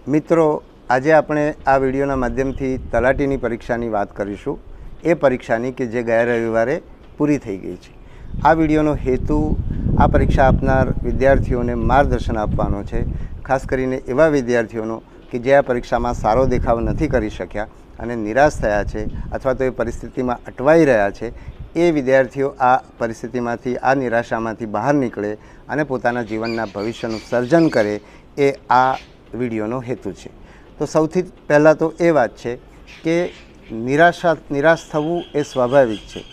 મિત્રો, આજે આપણે આ વિડીયોના માધ્યમથી તલાટીની પરીક્ષાની વાત કરીશું, એ પરીક્ષાની કે જે ગયા રવિવારે પૂરી થઈ ગઈ છે। આ વિડીયોનો હેતુ આ પરીક્ષા આપનાર વિદ્યાર્થીઓને માર્ગદર્શન આપવાનો છે, ખાસ કરીને એવા વિદ્યાર્થીઓનો કે જે આ પરીક્ષામાં સારો દેખાવ નથી કરી શક્યા અને નિરાશ થયા છે અથવા તો એ પરિસ્થિતિમાં અટવાઈ રહ્યા છે। એ વિદ્યાર્થીઓ આ પરિસ્થિતિમાંથી, આ નિરાશામાંથી બહાર નીકળે અને પોતાના જીવનના ભવિષ્યનું સર્જન કરે, એ આ વિડીયોનો હેતુ છે। તો સૌથી પહેલાં તો એ વાત છે કે નિરાશ થવું એ સ્વાભાવિક છે।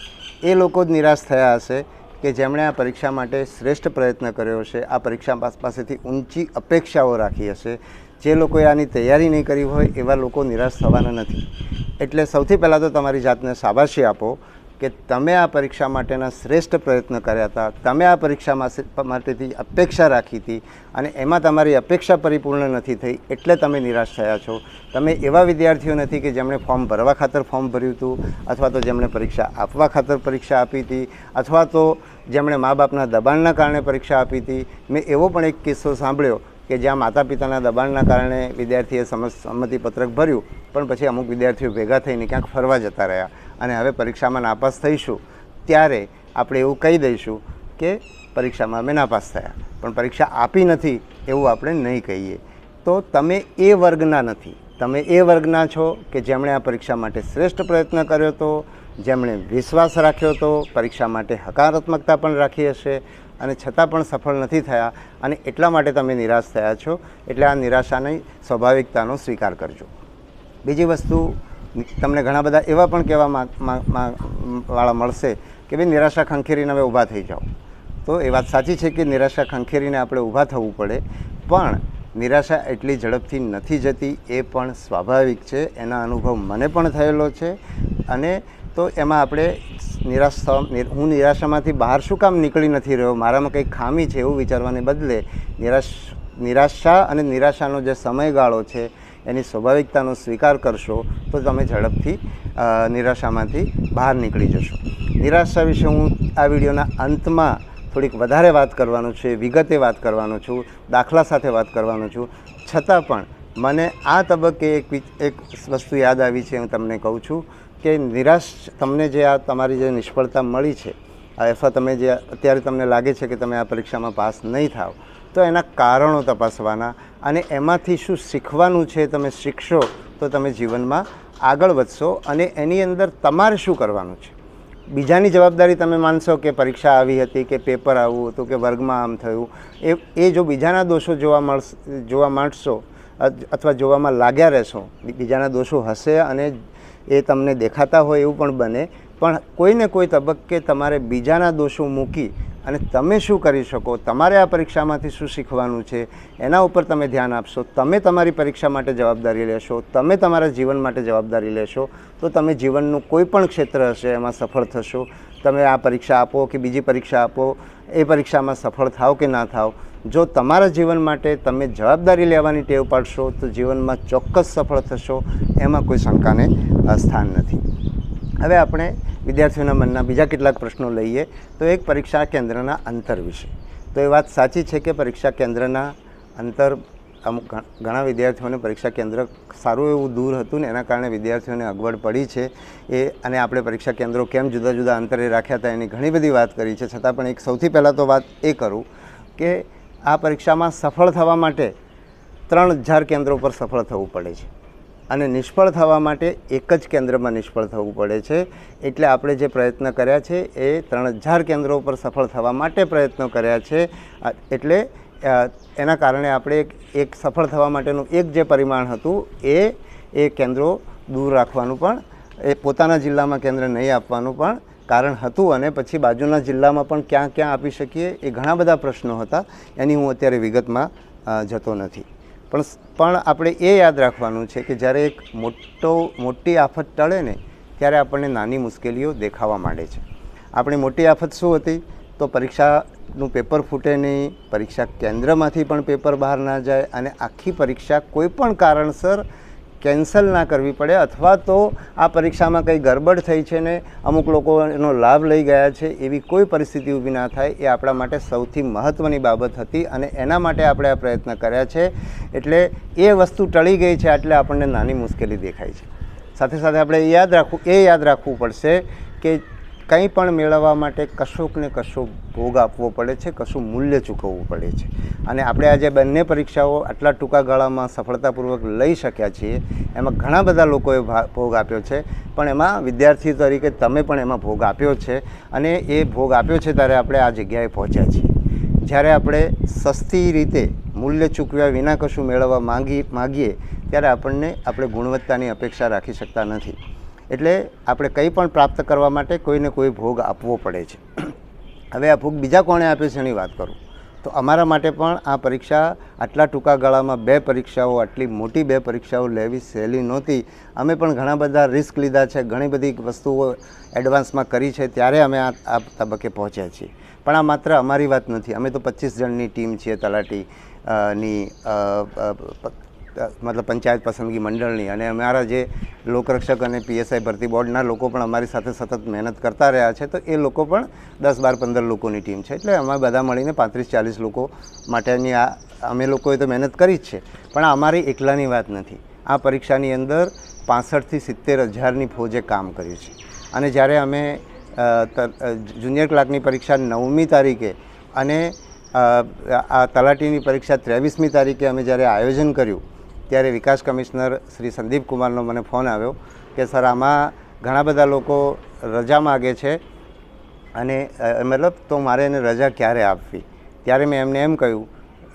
એ લોકો જ નિરાશ થયા હશે કે જેમણે આ પરીક્ષા માટે શ્રેષ્ઠ પ્રયત્ન કર્યો હશે, આ પરીક્ષા પાસેથી ઊંચી અપેક્ષાઓ રાખી હશે। જે લોકોએ આની તૈયારી નહીં કરી હોય એવા લોકો નિરાશ થવાના નથી। એટલે સૌથી પહેલાં તો તમારી જાતને શાબાશી આપો કે તમે આ પરીક્ષા માટેના શ્રેષ્ઠ પ્રયત્ન કર્યા હતા, તમે આ પરીક્ષા માટેથી અપેક્ષા રાખી હતી અને એમાં તમારી અપેક્ષા પરિપૂર્ણ નથી થઈ, એટલે તમે નિરાશ થયા છો। તમે એવા વિદ્યાર્થીઓ નથી કે જેમણે ફોર્મ ભરવા ખાતર ફોર્મ ભર્યું હતું, અથવા તો જેમણે પરીક્ષા આપવા ખાતર પરીક્ષા આપી હતી, અથવા તો જેમણે મા બાપના દબાણના કારણે પરીક્ષા આપી હતી। મેં એવો પણ એક કિસ્સો સાંભળ્યો કે જ્યાં માતા પિતાના દબાણના કારણે વિદ્યાર્થીએ સંમતિપત્રક ભર્યું, પણ પછી અમુક વિદ્યાર્થીઓ ભેગા થઈને ક્યાંક ફરવા જતા રહ્યા અને હવે પરીક્ષામાં નાપાસ થઈશું ત્યારે આપણે એવું કહી દઈશું કે પરીક્ષામાં અમે નાપાસ થયા, પણ પરીક્ષા આપી નથી એવું આપણે નહીં કહીએ। તો તમે એ વર્ગના નથી, તમે એ વર્ગના છો કે જેમણે આ પરીક્ષા માટે શ્રેષ્ઠ પ્રયત્ન કર્યો હતો, જેમણે વિશ્વાસ રાખ્યો હતો, પરીક્ષા માટે હકારાત્મકતા પણ રાખી હશે અને છતાં પણ સફળ નથી થયા અને એટલા માટે તમે નિરાશ થયા છો। એટલે આ નિરાશાની સ્વાભાવિકતાનો સ્વીકાર કરજો। બીજી વસ્તુ, તમને ઘણા બધા એવા પણ કહેવા વાળા મળશે કે ભાઈ નિરાશા ખંખેરીને હવે ઊભા થઈ જાઓ। તો એ વાત સાચી છે કે નિરાશા ખંખેરીને આપણે ઊભા થવું પડે, પણ નિરાશા એટલી ઝડપથી નથી જતી, એ પણ સ્વાભાવિક છે। એના અનુભવ મને પણ થયેલો છે અને તો એમાં આપણે હું નિરાશામાંથી બહાર શું કામ નીકળી નથી રહ્યો, મારામાં કંઈક ખામી છે એવું વિચારવાને બદલે નિરાશા અને નિરાશાનો જે સમયગાળો છે એની સ્વાભાવિકતાનો સ્વીકાર કરશો તો તમે ઝડપથી નિરાશામાંથી બહાર નીકળી જશો। નિરાશા વિશે હું આ વિડીયોના અંતમાં થોડીક વધારે વાત કરવાનો છે, વિગતે વાત કરવાનો છું, દાખલા સાથે વાત કરવાનો છું। છતાં પણ મને આ તબક્કે એક વસ્તુ યાદ આવી છે, હું તમને કહું છું કે તમને જે આ તમારી જે નિષ્ફળતા મળી છે, અથવા તમે જે અત્યારે તમને લાગે છે કે તમે આ પરીક્ષામાં પાસ નહીં થાવ, તો એના કારણો તપાસવાના અને એમાંથી શું શીખવાનું છે, તમે શીખશો તો તમે જીવનમાં આગળ વધશો અને એની અંદર તમારે શું કરવાનું છે। બીજાની જવાબદારી તમે માનશો કે પરીક્ષા આવી હતી કે પેપર આવ્યું હતું કે વર્ગમાં આમ થયું, એ જો બીજાના દોષો જોવા માંડશો અથવા જોવામાં લાગ્યા રહેશો, બીજાના દોષો હશે અને એ તમને દેખાતા હોય એવું પણ બને, પણ કોઈને કોઈ તબક્કે તમારે બીજાના દોષો મૂકી અને તમે શું કરી શકો, તમારે આ પરીક્ષામાંથી શું શીખવાનું છે એના ઉપર તમે ધ્યાન આપશો, તમે તમારી પરીક્ષા માટે જવાબદારી લેશો, તમે તમારા જીવન માટે જવાબદારી લેશો, તો તમે જીવનનું કોઈ પણ ક્ષેત્ર હશે એમાં સફળ થશો। તમે આ પરીક્ષા આપો કે બીજી પરીક્ષા આપો, એ પરીક્ષામાં સફળ થાવ કે ના થાવ, જો તમારા જીવન માટે તમે જવાબદારી લેવાની ટેવ પાડશો તો જીવનમાં ચોક્કસ સફળ થશો, એમાં કોઈ શંકાને સ્થાન નથી। હવે આપણે વિદ્યાર્થીઓના મનના બીજા કેટલાક પ્રશ્નો લઈએ। તો એક પરીક્ષા કેન્દ્રના અંતર વિશે। તો એ વાત સાચી છે કે પરીક્ષા કેન્દ્રના અંતર ઘણા વિદ્યાર્થીઓને પરીક્ષા કેન્દ્ર સારું એવું દૂર હતું ને એના કારણે વિદ્યાર્થીઓને અગવડ પડી છે અને આપણે પરીક્ષા કેન્દ્રો કેમ જુદા જુદા અંતરે રાખ્યા હતા એની ઘણી બધી વાત કરી છે। છતાં પણ એક સૌથી પહેલાં તો વાત એ કરું કે આ પરીક્ષામાં સફળ થવા માટે 3000 કેન્દ્રો પર સફળ થવું પડે છે અને નિષ્ફળ થવા માટે એક જ કેન્દ્રમાં નિષ્ફળ થવું પડે છે। એટલે આપણે જે પ્રયત્ન કર્યા છે એ 3000 કેન્દ્રો પર સફળ થવા માટે પ્રયત્નો કર્યા છે। એટલે એના કારણે આપણે એક સફળ થવા માટેનું એક જે પરિમાણ હતું એ કેન્દ્રો દૂર રાખવાનું પણ, એ પોતાના જિલ્લામાં કેન્દ્ર નહીં આપવાનું પણ કારણ હતું અને પછી બાજુના જિલ્લામાં પણ ક્યાં ક્યાં આપી શકીએ એ ઘણા બધા પ્રશ્નો હતા, એની હું અત્યારે વિગતમાં જતો નથી। પણ આપણે એ યાદ રાખવાનું છે કે જ્યારે એક મોટી આફત ટળે ને ત્યારે આપણને નાની મુશ્કેલીઓ દેખાવા માંડે છે। આપણી મોટી આફત શું હતી? તો પરીક્ષાનું પેપર ફૂટે નહીં, પરીક્ષા કેન્દ્રમાંથી પણ પેપર બહાર ના જાય અને આખી પરીક્ષા કોઈ પણ કારણસર કેન્સલ ના કરવી પડે, અથવા તો આ પરીક્ષામાં કંઈ ગરબડ થઈ છે ને અમુક લોકો એનો લાભ લઈ ગયા છે એવી કોઈ પરિસ્થિતિ ઊભી ના થાય, એ આપણા માટે સૌથી મહત્ત્વની બાબત હતી અને એના માટે આપણે આ પ્રયત્ન કર્યા છે. એટલે એ વસ્તુ ટળી ગઈ છે એટલે આપણને નાની મુશ્કેલી દેખાય છે. સાથે સાથે આપણે યાદ રાખવું પડશે કે કંઈ પણ મેળવવા માટે કશોક ને કશો ભોગ આપવો પડે છે, કશું મૂલ્ય ચૂકવવું પડે છે. અને આપણે આજે બંને પરીક્ષાઓ આટલા ટૂંકા ગાળામાં સફળતાપૂર્વક લઈ શક્યા છીએ, એમાં ઘણા બધા લોકોએ ભોગ આપ્યો છે, પણ એમાં વિદ્યાર્થી તરીકે તમે પણ એમાં ભોગ આપ્યો છે. અને એ ભોગ આપ્યો છે ત્યારે આપણે આ જગ્યાએ પહોંચ્યા છીએ. જ્યારે આપણે સસ્તી રીતે મૂલ્ય ચૂકવ્યા વિના કશું મેળવવા માગીએ ત્યારે આપણે ગુણવત્તાની અપેક્ષા રાખી શકતા નથી. એટલે આપણે કંઈ પણ પ્રાપ્ત કરવા માટે કોઈને કોઈ ભોગ આપવો પડે છે. હવે આ ભોગ બીજા કોણે આપ્યો છે એની વાત કરું તો અમારા માટે પણ આ પરીક્ષા આટલા ટૂંકા ગાળામાં 2 પરીક્ષાઓ, આટલી મોટી 2 પરીક્ષાઓ લેવી સહેલી નહોતી. અમે પણ ઘણા બધા રિસ્ક લીધા છે, ઘણી બધી વસ્તુઓ એડવાન્સમાં કરી છે, ત્યારે અમે આ તબક્કે પહોંચ્યા છીએ. પણ આ માત્ર અમારી વાત નથી. અમે તો 25 જણની ટીમ છીએ તલાટીની, મતલબ પંચાયત પસંદગી મંડળની, અને અમારા જે લોકરક્ષક અને PSI ભરતી બોર્ડના લોકો પણ અમારી સાથે સતત મહેનત કરતા રહ્યા છે. તો એ લોકો પણ 10, 12, 15 લોકોની ટીમ છે. એટલે અમે બધા મળીને 35-40 લોકો માટેની અમે લોકોએ તો મહેનત કરી જ છે. પણ આ અમારી એકલાની વાત નથી. આ પરીક્ષાની અંદર 65 થી 70 હજારની ફોજે કામ કર્યું છે. અને જ્યારે અમે જુનિયર ક્લાર્કની પરીક્ષા 9મી તારીખે અને આ તલાટીની પરીક્ષા 23મી તારીખે અમે જ્યારે આયોજન કર્યું ત્યારે વિકાસ કમિશનર શ્રી સંદીપ કુમારનો મને ફોન આવ્યો કે સર આમાં ઘણા બધા લોકો રજા માગે છે અને મતલબ તો મારે એને રજા ક્યારે આપવી. ત્યારે મેં એમને એમ કહ્યું,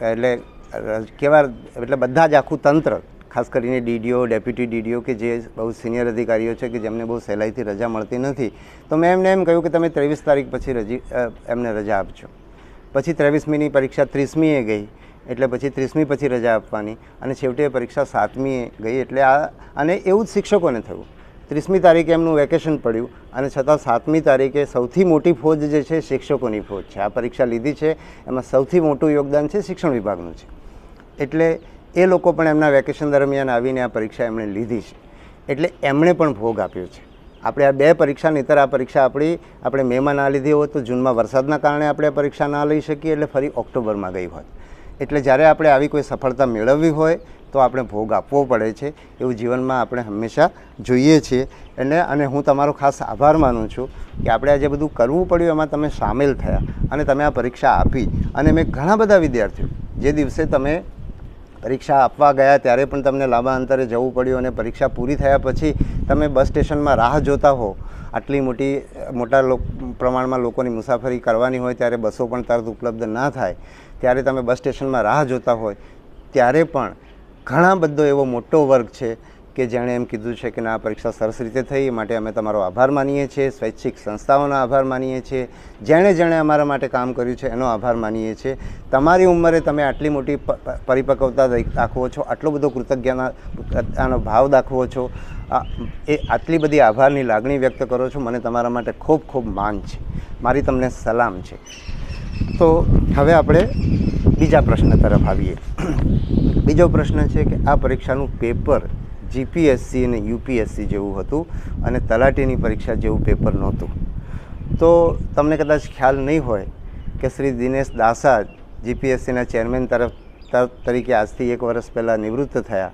એટલે બધા જ આખું તંત્ર, ખાસ કરીને DDO, ડેપ્યુટી DDO કે જે બહુ સિનિયર અધિકારીઓ છે કે જેમને બહુ સહેલાઈથી રજા મળતી નથી, તો મેં એમને એમ કહ્યું કે તમે 23 તારીખ પછી એમને રજા આપજો. પછી 23મીની પરીક્ષા 30મીએ ગઈ, એટલે પછી 30મી પછી રજા આપવાની, અને છેવટે પરીક્ષા 7મીએ ગઈ. એટલે અને એવું જ શિક્ષકોને થયું. 30મી તારીખે એમનું વેકેશન પડ્યું અને છતાં 7મી તારીખે સૌથી મોટી ફોજ જે છે શિક્ષકોની ફોજ છે. આ પરીક્ષા લીધી છે એમાં સૌથી મોટું યોગદાન છે શિક્ષણ વિભાગનું છે. એટલે એ લોકો પણ એમના વેકેશન દરમિયાન આવીને આ પરીક્ષા એમણે લીધી છે. એટલે એમણે પણ ભોગ આપ્યો છે. આપણે આ 2 પરીક્ષા, નહીંતર આ પરીક્ષા આપણે મેમાં ના લીધી હોત તો જૂનમાં વરસાદના કારણે આપણે આ પરીક્ષા ના લઈ શકીએ, એટલે ફરી ઓક્ટોબરમાં ગઈ હોત. એટલે જ્યારે આપણે આવી કોઈ સફળતા મેળવવી હોય તો આપણે ભોગ આપવો પડે છે. એવું જીવનમાં આપણે હંમેશા જોઈએ છીએ. અને હું તમારો ખાસ આભાર માનું છું કે આપણે આ જે બધું કરવું પડ્યું એમાં તમે સામેલ થયા અને તમે આ પરીક્ષા આપી. અને મેં ઘણા બધા વિદ્યાર્થીઓ, જે દિવસે તમે પરીક્ષા આપવા ગયા ત્યારે પણ તમને લાંબા અંતરે જવું પડ્યું અને પરીક્ષા પૂરી થયા પછી તમે બસ સ્ટેશનમાં રાહ જોતા હો, આટલી મોટા પ્રમાણમાં લોકોની મુસાફરી કરવાની હોય ત્યારે બસો પણ તરત ઉપલબ્ધ ના થાય, ત્યારે તમે બસ સ્ટેશનમાં રાહ જોતા હોય, ત્યારે પણ ઘણા બધો એવો મોટો વર્ગ છે કે જેણે એમ કીધું છે કે ના, આ પરીક્ષા સરસ રીતે થઈ, એ માટે અમે તમારો આભાર માનીએ છીએ. સ્વૈચ્છિક સંસ્થાઓનો આભાર માનીએ છીએ. જેણે અમારા માટે કામ કર્યું છે એનો આભાર માનીએ છીએ. તમારી ઉંમરે તમે આટલી મોટી પરિપક્વતા દાખવો છો, આટલો બધો કૃતજ્ઞતાનો ભાવ દાખવો છો, આટલી બધી આભારની લાગણી વ્યક્ત કરો છો, મને તમારા માટે ખૂબ ખૂબ માન છે. મારી તમને સલામ છે. તો હવે આપણે બીજા પ્રશ્ન તરફ આવીએ. બીજો પ્રશ્ન છે કે આ પરીક્ષાનું પેપર GPSC અને UPSC જેવું હતું અને તલાટીની પરીક્ષા જેવું પેપર નહોતું. તો તમને કદાચ ખ્યાલ નહીં હોય કે શ્રી દિનેશ દાસા GPSCના ચેરમેન તરીકે આજથી 1 વર્ષ પહેલાં નિવૃત્ત થયા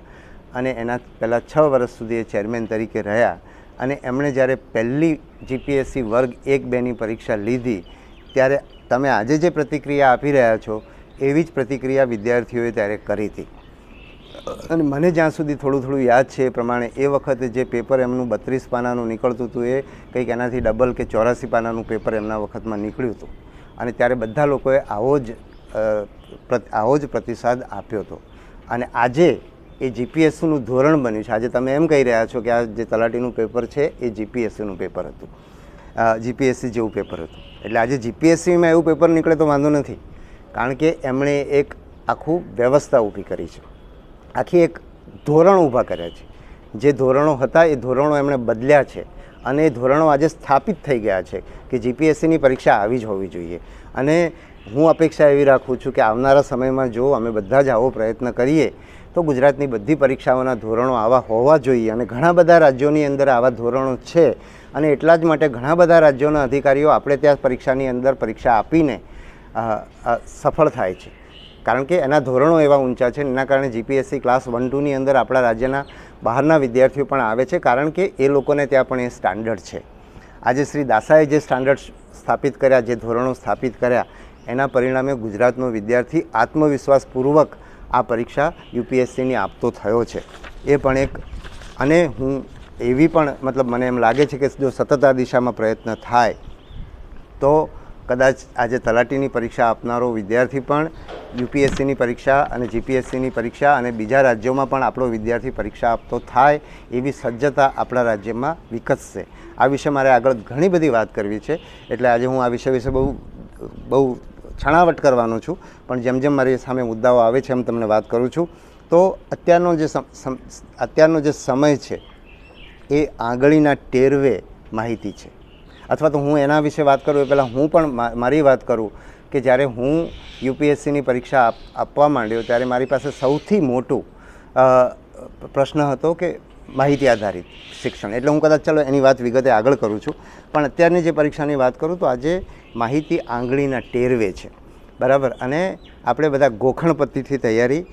અને એના પહેલાં 6 વર્ષ સુધી એ ચેરમેન તરીકે રહ્યા. અને એમણે જ્યારે પહેલી GPSC વર્ગ 1-2ની પરીક્ષા લીધી ત્યારે તમે આજે જે પ્રતિક્રિયા આપી રહ્યા છો એવી જ પ્રતિક્રિયા વિદ્યાર્થીઓએ ત્યારે કરી હતી. અને મને જ્યાં સુધી થોડું યાદ છે એ પ્રમાણે એ વખતે જે પેપર એમનું 32 પાનાનું નીકળતું હતું એ કંઈક એનાથી ડબલ કે 84 પાનાનું પેપર એમના વખતમાં નીકળ્યું હતું. અને ત્યારે બધા લોકોએ આવો જ પ્રતિસાદ આપ્યો હતો. અને આજે એ GPSCનું ધોરણ બન્યું છે. આજે તમે એમ કહી રહ્યા છો કે આ જે તલાટીનું પેપર છે એ GPSCનું પેપર હતું, GPSC જેવું પેપર હતું. એટલે આજે GPSCમાં એવું પેપર નીકળે તો વાંધો નથી, કારણ કે એમણે એક આખું વ્યવસ્થા ઊભી કરી છે, આખી એક ધોરણ ઊભા કર્યા છે. જે ધોરણો હતા એ ધોરણો એમણે બદલ્યા છે અને એ ધોરણો આજે સ્થાપિત થઈ ગયા છે કે GPSCની પરીક્ષા આવી જ હોવી જોઈએ. અને હું અપેક્ષા એવી રાખું છું કે આવનારા સમયમાં જો અમે બધા જ આવો પ્રયત્ન કરીએ તો ગુજરાતની બધી પરીક્ષાઓના ધોરણો આવા હોવા જોઈએ અને ઘણા બધા રાજ્યોની અંદર આવા ધોરણો છે અને એટલા જ માટે ઘણા બધા રાજ્યોના અધિકારીઓ આપણે ત્યાં પરીક્ષાની અંદર પરીક્ષા આપીને સફળ થાય છે, કારણ કે એના ધોરણો એવા ઊંચા છે. એના કારણે જીપીએસસી ક્લાસ 1-2ની અંદર આપણા રાજ્યના બહારના વિદ્યાર્થીઓ પણ આવે છે, કારણ કે એ લોકોને ત્યાં પણ એ સ્ટાન્ડર્ડ છે. આજે શ્રી દાસાએ જે સ્ટાન્ડર્ડ સ્થાપિત કર્યા, જે ધોરણો સ્થાપિત કર્યા, એના પરિણામે ગુજરાતનો વિદ્યાર્થી આત્મવિશ્વાસપૂર્વક આ પરીક્ષા યુપીએસસીની આપતો થયો છે. એ પણ એક, અને હું એવી પણ મતલબ મને એમ લાગે છે કે જો સતત આ દિશામાં પ્રયત્ન થાય તો કદાચ આજે તલાટીની પરીક્ષા આપનારો વિદ્યાર્થી પણ યુપીએસસીની પરીક્ષા અને જીપીએસસીની પરીક્ષા અને બીજા રાજ્યોમાં પણ આપણો વિદ્યાર્થી પરીક્ષા આપતો થાય એવી સજ્જતા આપણા રાજ્યમાં વિકસશે. આ વિશે મારે આગળ ઘણી બધી વાત કરવી છે, એટલે આજે હું આ વિષય વિશે બહુ છણાવટ કરવાનો છું, પણ જેમ જેમ મારી સામે મુદ્દાઓ આવે છે એમ તમને વાત કરું છું. તો અત્યારનો જે સમય છે એ આંગળીના ટેરવે માહિતી છે, અથવા તો હું એના વિશે વાત કરું એ પહેલાં હું પણ મારી વાત કરું કે જ્યારે હું યુપીએસસીની પરીક્ષા આપવા માંડ્યો ત્યારે મારી પાસે સૌથી મોટું પ્રશ્ન હતો કે માહિતી આધારિત શિક્ષણ. એટલે હું કદાચ ચાલો એની વાત વિગતે આગળ કરું છું, પણ અત્યારની જે પરીક્ષાની વાત કરું તો આજે માહિતી આંગળીના ટેરવે છે, બરાબર. અને આપણે બધા ગોખણ પદ્ધતિથી તૈયારી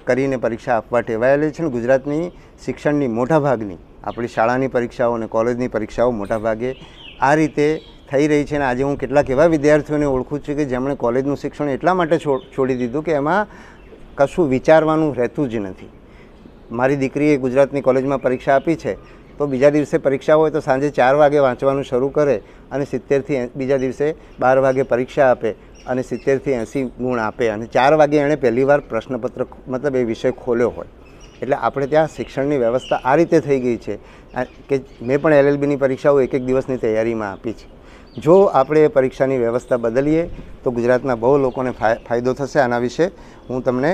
કરીને પરીક્ષા આપવા ટેવાયેલી છે. ને ગુજરાતની શિક્ષણની મોટાભાગની આપણી શાળાની પરીક્ષાઓ અને કોલેજની પરીક્ષાઓ મોટાભાગે આ રીતે થઈ રહી છે. અને આજે હું કેટલાક એવા વિદ્યાર્થીઓને ઓળખું છું કે જેમણે કોલેજનું શિક્ષણ એટલા માટે છોડી દીધું કે એમાં કશું વિચારવાનું રહેતું જ નથી. મારી દીકરીએ ગુજરાતની કોલેજમાં પરીક્ષા આપી છે, તો બીજા દિવસે પરીક્ષા હોય તો સાંજે 4 વાગે વાંચવાનું શરૂ કરે અને 70થી બીજા દિવસે 12 વાગે પરીક્ષા આપે અને 70થી 80 ગુણ આપે, અને 4 વાગે એણે પહેલીવાર પ્રશ્નપત્ર મતલબ એ વિષય ખોલ્યો હોય. એટલે આપણે ત્યાં શિક્ષણની વ્યવસ્થા આ રીતે થઈ ગઈ છે કે મેં પણ LLBની પરીક્ષાઓ એક દિવસની તૈયારીમાં આપી છે. જો આપણે એ પરીક્ષાની વ્યવસ્થા બદલીએ તો ગુજરાતના બહુ લોકોને ફાયદો થશે. આના વિશે હું તમને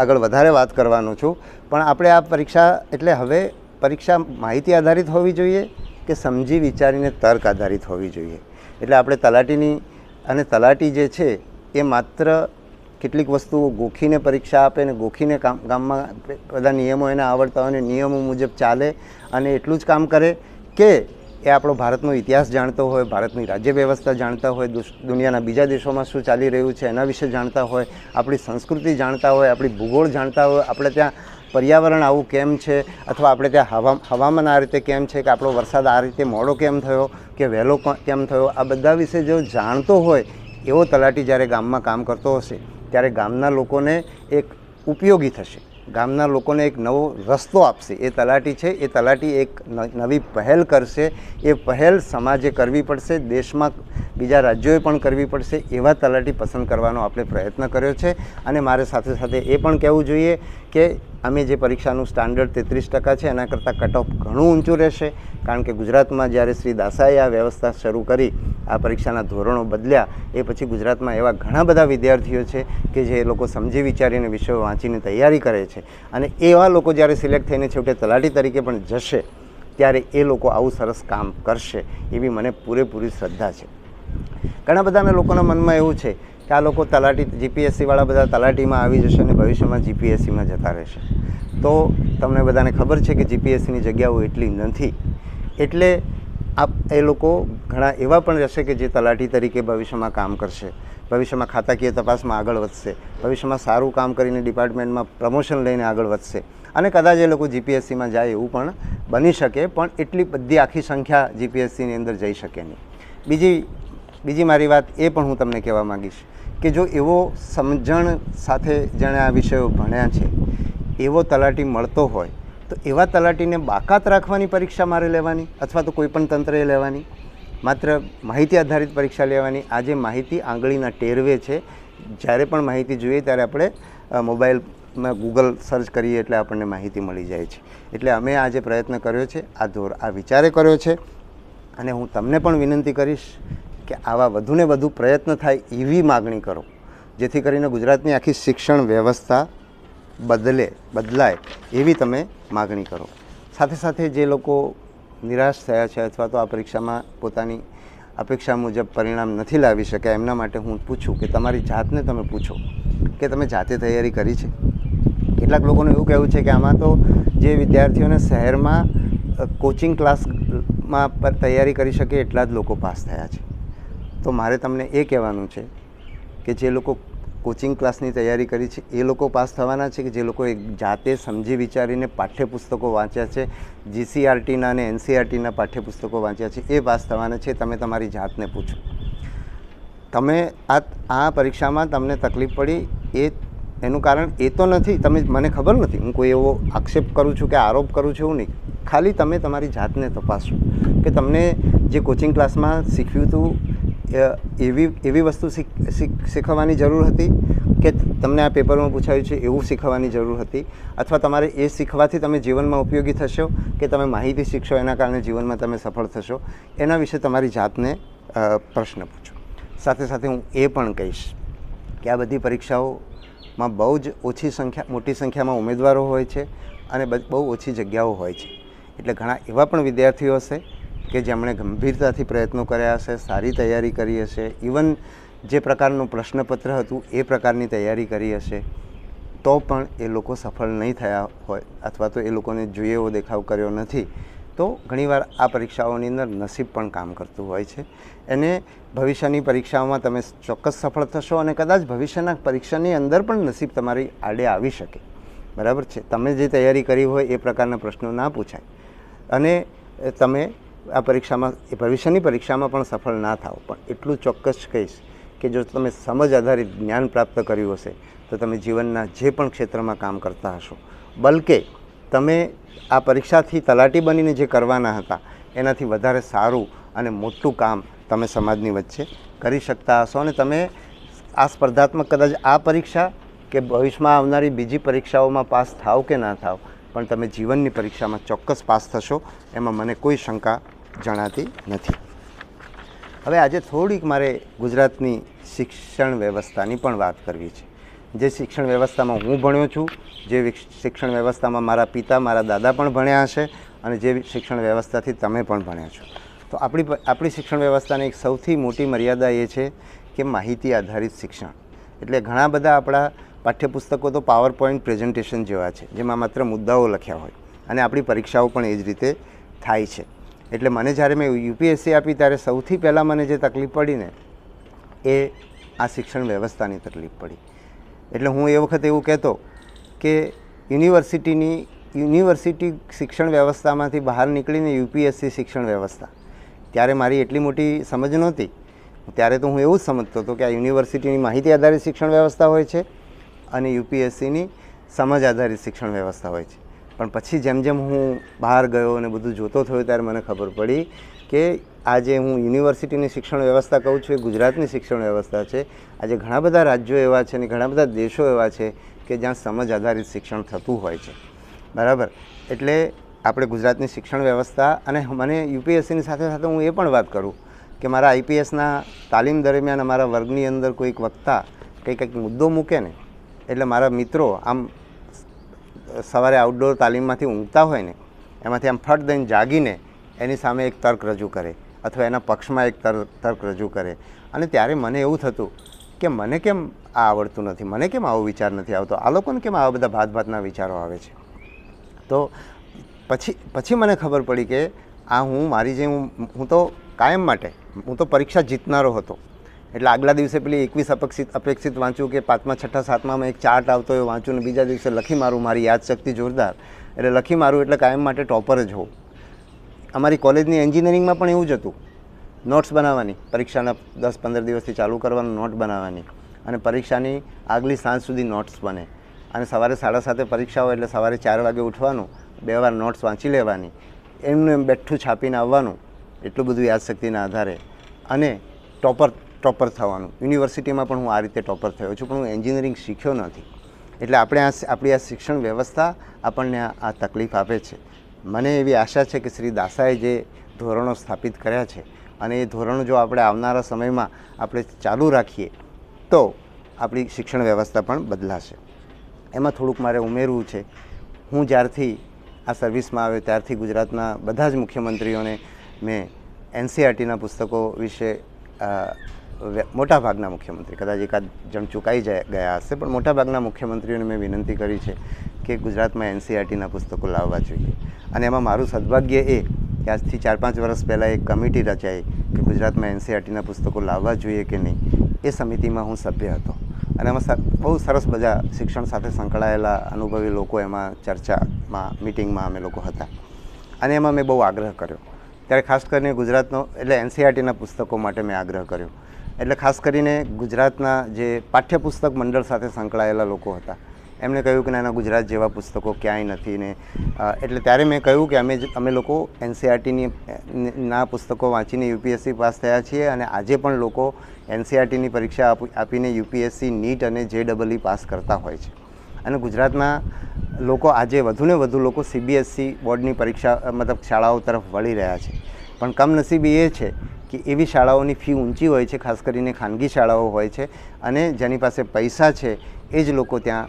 આગળ વધારે વાત કરવાનો છું. પણ આપણે આ પરીક્ષા એટલે હવે પરીક્ષા માહિતી આધારિત હોવી જોઈએ કે સમજી વિચારીને તર્ક આધારિત હોવી જોઈએ. એટલે આપણે તલાટીની અને તલાટી જે છે એ માત્ર કેટલીક વસ્તુઓ ગોખીને પરીક્ષા આપે ને ગોખીને ગામમાં બધા નિયમો એને આવડતા હોય અને નિયમો મુજબ ચાલે અને એટલું જ કામ કરે કે એ આપણો ભારતનો ઇતિહાસ જાણતો હોય, ભારતની રાજ્ય વ્યવસ્થા જાણતા હોય, દુનિયાના બીજા દેશોમાં શું ચાલી રહ્યું છે એના વિશે જાણતા હોય, આપણી સંસ્કૃતિ જાણતા હોય, આપણી ભૂગોળ જાણતા હોય, આપણે ત્યાં પર્યાવરણ આવું કેમ છે, અથવા આપણે ત્યાં હવામાન આ રીતે કેમ છે, કે આપણો વરસાદ આ રીતે મોડો કેમ થયો કે વહેલો કેમ થયો, આ બધા વિશે જો જાણતો હોય એવો તલાટી જ્યારે ગામમાં કામ કરતો હશે ત્યારે ગામના લોકોને એક ઉપયોગી થશે, ગામના લોકોને એક નવો રસ્તો આપશે. એ તલાટી છે, એ તલાટી એક નવી પહેલ કરશે. એ પહેલ સમાજે કરવી પડશે, દેશમાં બીજા રાજ્યોએ પણ કરવી પડશે. એવા તલાટી પસંદ કરવાનો આપણે પ્રયત્ન કર્યો છે. અને મારે સાથે સાથે એ પણ કહેવું જોઈએ કે અમે જે પરીક્ષાનું સ્ટાન્ડર્ડ 33% છે એના કરતાં કટ ઓફ ઘણું ઊંચું રહેશે, કારણ કે ગુજરાતમાં જ્યારે શ્રી દાસાએ આ વ્યવસ્થા શરૂ કરી, આ પરીક્ષાના ધોરણો બદલ્યા, એ પછી ગુજરાતમાં એવા ઘણા બધા વિદ્યાર્થીઓ છે કે જે લોકો સમજી વિચારીને વિષયો વાંચીને તૈયારી કરે છે, અને એવા લોકો જ્યારે સિલેક્ટ થઈને છેવટે તલાટી તરીકે પણ જશે ત્યારે એ લોકો આવું સરસ કામ કરશે એવી મને પૂરેપૂરી શ્રદ્ધા છે. ઘણા બધાના લોકોના મનમાં એવું છે કે આ લોકો તલાટી જીપીએસસીવાળા બધા તલાટીમાં આવી જશે અને ભવિષ્યમાં જીપીએસસીમાં જતા રહેશે. તો તમને બધાને ખબર છે કે જીપીએસસીની જગ્યાઓ એટલી નથી, એટલે એ લોકો ઘણા એવા પણ રહેશે કે જે તલાટી તરીકે ભવિષ્યમાં કામ કરશે, ભવિષ્યમાં ખાતાકીય તપાસમાં આગળ વધશે, ભવિષ્યમાં સારું કામ કરીને ડિપાર્ટમેન્ટમાં પ્રમોશન લઈને આગળ વધશે, અને કદાચ એ લોકો જીપીએસસીમાં જાય એવું પણ બની શકે, પણ એટલી બધી આખી સંખ્યા જીપીએસસીની અંદર જઈ શકે નહીં. બીજી મારી વાત એ પણ હું તમને કહેવા માગીશ કે જો એવો સમજણ સાથે જેણે આ વિષયો ભણ્યા છે એવો તલાટી મળતો હોય તો એવા તલાટીને બાકાત રાખવાની પરીક્ષા મારે લેવાની, અથવા તો કોઈ પણ તંત્રએ લેવાની, માત્ર માહિતી આધારિત પરીક્ષા લેવાની. આજે માહિતી આંગળીના ટેરવે છે. જ્યારે પણ માહિતી જોઈએ ત્યારે આપણે મોબાઈલમાં ગૂગલ સર્ચ કરીએ એટલે આપણને માહિતી મળી જાય છે. એટલે અમે આજે પ્રયત્ન કર્યો છે, આ વિચારે કર્યો છે, અને હું તમને પણ વિનંતી કરીશ કે આવા વધુને વધુ પ્રયત્ન થાય એવી માગણી કરો, જેથી કરીને ગુજરાતની આખી શિક્ષણ વ્યવસ્થા બદલાય એવી તમે માગણી કરો. સાથે સાથે જે લોકો નિરાશ થયા છે અથવા તો આ પરીક્ષામાં પોતાની અપેક્ષા મુજબ પરિણામ નથી લાવી શક્યા, એમના માટે હું પૂછું કે તમારી જાતને તમે પૂછો કે તમે જાતે તૈયારી કરી છે. કેટલાક લોકોનું એવું કહેવું છે કે આમાં તો જે વિદ્યાર્થીઓને શહેરમાં કોચિંગ ક્લાસમાં પર તૈયારી કરી શકે એટલા જ લોકો પાસ થયા છે. તો મારે તમને એ કહેવાનું છે કે જે લોકો કોચિંગ ક્લાસની તૈયારી કરી છે એ લોકો પાસ થવાના છે કે જે લોકો જાતે સમજી વિચારીને પાઠ્યપુસ્તકો વાંચ્યા છે, GCRTના અને NCERTના પાઠ્યપુસ્તકો વાંચ્યા છે એ પાસ થવાના છે. તમે તમારી જાતને પૂછો. તમે આ પરીક્ષામાં તમને તકલીફ પડી એનું કારણ એ તો નથી, મને ખબર નથી, હું કોઈ એવો આક્ષેપ કરું છું કે આરોપ કરું છું એવું નહીં. ખાલી તમે તમારી જાતને તપાસો કે તમને જે કોચિંગ ક્લાસમાં શીખ્યું હતું એવી વસ્તુ શીખવવાની જરૂર હતી કે તમને આ પેપરમાં પૂછાયું છે એવું શીખવવાની જરૂર હતી, અથવા તમારે એ શીખવાથી તમે જીવનમાં ઉપયોગી થશો કે તમે માહિતી શીખશો એના કારણે જીવનમાં તમે સફળ થશો. એના વિશે તમારી જાતને પ્રશ્ન પૂછો. સાથે સાથે હું એ પણ કહીશ કે આ બધી પરીક્ષાઓમાં બહુ જ મોટી સંખ્યામાં ઉમેદવારો હોય છે અને બહુ ઓછી જગ્યાઓ હોય છે. એટલે ઘણા એવા પણ વિદ્યાર્થીઓ હશે કે જેમણે ગંભીરતાથી પ્રયત્નો કર્યા હશે, સારી તૈયારી કરી હશે, ઇવન જે પ્રકારનું પ્રશ્નપત્ર હતું એ પ્રકારની તૈયારી કરી હશે, તો પણ એ લોકો સફળ નહીં થયા હોય અથવા તો એ લોકોને જોઈએ એવો દેખાવ કર્યો નથી. તો ઘણીવાર આ પરીક્ષાઓની અંદર નસીબ પણ કામ કરતું હોય છે. એને ભવિષ્યની પરીક્ષાઓમાં તમે ચોક્કસ સફળ થશો અને કદાચ ભવિષ્યના પરીક્ષાની અંદર પણ નસીબ તમારી આડે આવી શકે. બરાબર છે. તમે જે તૈયારી કરી હોય એ પ્રકારના પ્રશ્નો ના પૂછાય અને તમે આ પરીક્ષામાં ભવિષ્યની પરીક્ષામાં પણ સફળ ના થાવ. પણ એટલું ચોક્કસ કહીશ કે જો તમે સમજ આધારિત જ્ઞાન પ્રાપ્ત કર્યું હશે તો તમે જીવનના જે પણ ક્ષેત્રમાં કામ કરતા હશો, બલકે તમે આ પરીક્ષાથી તલાટી બનીને જે કરવાના હતા એનાથી વધારે સારું અને મોટું કામ તમે સમાજની વચ્ચે કરી શકતા હશો. અને તમે આ સ્પર્ધાત્મક કદાચ આ પરીક્ષા કે ભવિષ્યમાં આવનારી બીજી પરીક્ષાઓમાં પાસ થાવ કે ના થાવ, પણ તમે જીવનની પરીક્ષામાં ચોક્કસ પાસ થશો, એમાં મને કોઈ શંકા જણાતી નથી. હવે આજે થોડીક મારે ગુજરાતની શિક્ષણ વ્યવસ્થાની પણ વાત કરવી છે. જે શિક્ષણ વ્યવસ્થામાં હું ભણ્યો છું, જે શિક્ષણ વ્યવસ્થામાં મારા પિતા મારા દાદા પણ ભણ્યા હશે અને જે શિક્ષણ વ્યવસ્થાથી તમે પણ ભણ્યા છો. તો આપણી શિક્ષણ વ્યવસ્થાની એક સૌથી મોટી મર્યાદા એ છે કે માહિતી આધારિત શિક્ષણ. એટલે ઘણા બધા આપણા પાઠ્યપુસ્તકો તો પાવર પોઈન્ટ પ્રેઝન્ટેશન જેવા છે જેમાં માત્ર મુદ્દાઓ લખ્યા હોય અને આપણી પરીક્ષાઓ પણ એ જ રીતે થાય છે. એટલે મને જ્યારે મેં UPSC આપી ત્યારે સૌથી પહેલાં મને જે તકલીફ પડી ને એ આ શિક્ષણ વ્યવસ્થાની તકલીફ પડી. એટલે હું એ વખતે એવું કહેતો કે યુનિવર્સિટી શિક્ષણ વ્યવસ્થામાંથી બહાર નીકળીને UPSC શિક્ષણ વ્યવસ્થા, ત્યારે મારી એટલી મોટી સમજ નહોતી. ત્યારે તો હું એવું જ સમજતો હતો કે આ યુનિવર્સિટીની માહિતી આધારિત શિક્ષણ વ્યવસ્થા હોય છે અને UPSCની સમજ આધારિત શિક્ષણ વ્યવસ્થા હોય છે. પણ પછી જેમ જેમ હું બહાર ગયો અને બધું જોતો થયો ત્યારે મને ખબર પડી કે આજે હું યુનિવર્સિટીની શિક્ષણ વ્યવસ્થા કહું છું એ ગુજરાતની શિક્ષણ વ્યવસ્થા છે. આજે ઘણા બધા રાજ્યો એવા છે અને ઘણા બધા દેશો એવા છે કે જ્યાં સમજ આધારિત શિક્ષણ થતું હોય છે. બરાબર. એટલે આપણે ગુજરાતની શિક્ષણ વ્યવસ્થા અને મને UPSCની સાથે સાથે હું એ પણ વાત કરું કે મારા IPSના તાલીમ દરમિયાન અમારા વર્ગની અંદર કોઈક વક્તા કંઈક મુદ્દો મૂકે ને એટલે મારા મિત્રો આમ સવારે આઉટડોર તાલીમમાંથી ઊંઘતા હોય ને એમાંથી આમ ફટ દઈને જાગીને એની સામે એક તર્ક રજૂ કરે અથવા એના પક્ષમાં એક તર્ક રજૂ કરે. અને ત્યારે મને એવું થતું કે મને કેમ આ આવડતું નથી, મને કેમ આવો વિચાર નથી આવતો, આ લોકોને કેમ આવા બધા ભાતભાતના વિચારો આવે છે. તો પછી મને ખબર પડી કે આ હું તો કાયમ માટે હું તો પરીક્ષા જીતનારો હતો. એટલે આગલા દિવસે પેલી 21 અપેક્ષિત વાંચું કે 5મા 6ઠા 7મામાં એક ચાર્ટ આવતો એ વાંચું ને બીજા દિવસે લખી મારું. મારી યાદશક્તિ જોરદાર, એટલે લખી મારું એટલે કાયમ માટે ટોપર જ હોઉં. અમારી કોલેજની એન્જિનિયરિંગમાં પણ એવું જ હતું. નોટ્સ બનાવવાની, પરીક્ષાના 10-15 દિવસથી ચાલુ કરવાનું, નોટ બનાવવાની અને પરીક્ષાની આગલી સાંજ સુધી નોટ્સ બને અને સવારે 7:30 પરીક્ષા હોય એટલે સવારે 4 વાગે ઉઠવાનું, 2 વાર નોટ્સ વાંચી લેવાની, એમનું એમ બેઠું છાપીને આવવાનું. એટલું બધું યાદશક્તિના આધારે અને ટોપર થવાનું. યુનિવર્સિટીમાં પણ હું આ રીતે ટોપર થયો છું, પણ હું એન્જિનિયરિંગ શીખ્યો નથી. એટલે આપણી આ શિક્ષણ વ્યવસ્થા આપણને આ તકલીફ આપે છે. મને એવી આશા છે કે શ્રી દાસાએ જે ધોરણો સ્થાપિત કર્યા છે અને એ ધોરણો જો આપણે આવનારા સમયમાં આપણે ચાલુ રાખીએ તો આપણી શિક્ષણ વ્યવસ્થા પણ બદલાશે. એમાં થોડુંક મારે ઉમેરવું છે. હું જ્યારથી આ સર્વિસમાં આવ્યો ત્યારથી ગુજરાતના બધા જ મુખ્યમંત્રીઓને મેં NCERTના પુસ્તકો વિશે મોટાભાગના મુખ્યમંત્રી, કદાચ એકાદ જણ ચૂકાઈ ગયા હશે, પણ મોટાભાગના મુખ્યમંત્રીઓને મેં વિનંતી કરી છે કે ગુજરાતમાં એનસીઈઆરટીના પુસ્તકો લાવવા જોઈએ. અને એમાં મારું સદભાગ્ય એ કે આજથી 4-5 વર્ષ પહેલાં એક કમિટી રચાઈ કે ગુજરાતમાં એનસીઈઆરટીના પુસ્તકો લાવવા જોઈએ કે નહીં. એ સમિતિમાં હું સભ્ય હતો અને એમાં બહુ સરસ બધા શિક્ષણ સાથે સંકળાયેલા અનુભવી લોકો એમાં ચર્ચામાં, મિટિંગમાં અમે લોકો હતા. અને એમાં મેં બહુ આગ્રહ કર્યો. ત્યારે ખાસ કરીને ગુજરાતનો એટલે એનસીઈઆરટીના પુસ્તકો માટે મેં આગ્રહ કર્યો. એટલે ખાસ કરીને ગુજરાતના જે પાઠ્યપુસ્તક મંડળ સાથે સંકળાયેલા લોકો હતા એમણે કહ્યું કે નાના ગુજરાત જેવા પુસ્તકો ક્યાંય નથી ને એટલે ત્યારે મેં કહ્યું કે અમે લોકો એનસીઈઆરટીની ના પુસ્તકો વાંચીને યુપીએસસી પાસ થયા છીએ અને આજે પણ લોકો એનસીઈઆરટીની પરીક્ષા આપીને યુપીએસસી નીટ અને JEE પાસ કરતા હોય છે. અને ગુજરાતના લોકો આજે વધુને વધુ લોકો સીબીએસઈ બોર્ડની પરીક્ષા મતલબ શાળાઓ તરફ વળી રહ્યા છે. પણ કમનસીબી એ છે કે એવી શાળાઓની ફી ઊંચી હોય છે, ખાસ કરીને ખાનગી શાળાઓ હોય છે અને જેની પાસે પૈસા છે એ જ લોકો ત્યાં